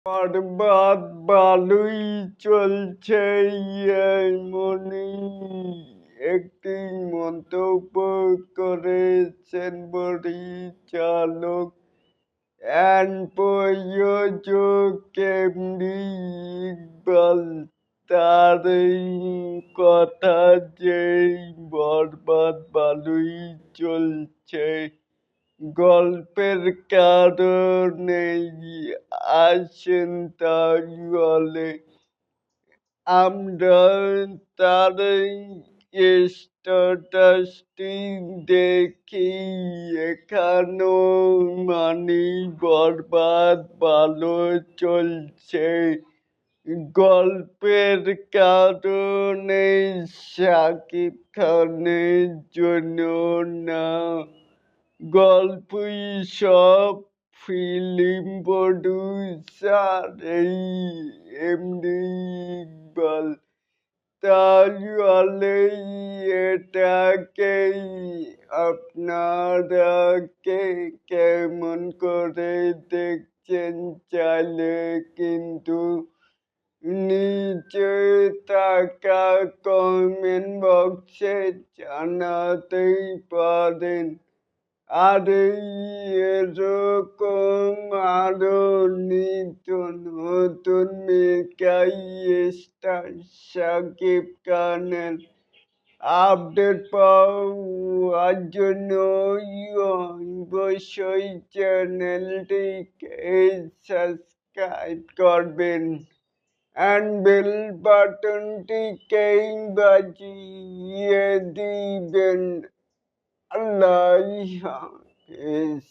বরবাদ ভালোই চলছে। এমনই একটি মন্তব্য করেছেন পরিচালক অ্যান্ড প্রযোজক এমডি ইকবাল। তার এই কথা যে বরবাদ ভালোই চলছে, গল্পের কারণেই আসেন তাহলে আমরা তার স্ট্যাটাসটি দেখি। এখানেও মানে বরবাদ ভালো চলছে, গল্পের কারণে, শাকিব খানের জন্য না। গল্পই সব, ফিল্ম প্রডিউসার এই এমডি ইকবাল। তাহলে এটাকেই আপনারা কেমন করে দেখছেন, চাইলে কিন্তু নিচে থাকা কমেন্ট বক্সে জানাতেই পারেন। আর এরকম আরো নিত্য নতুন মেকাই স্টার শাকিব খানের আপডেট পাওয়ার জন্য অবশ্যই চ্যানেলটিকে সাবস্ক্রাইব করবেন অ্যান্ড বেল বাটনটিকে বাজিয়ে দিবেন। আল্লাহ হাফেজ।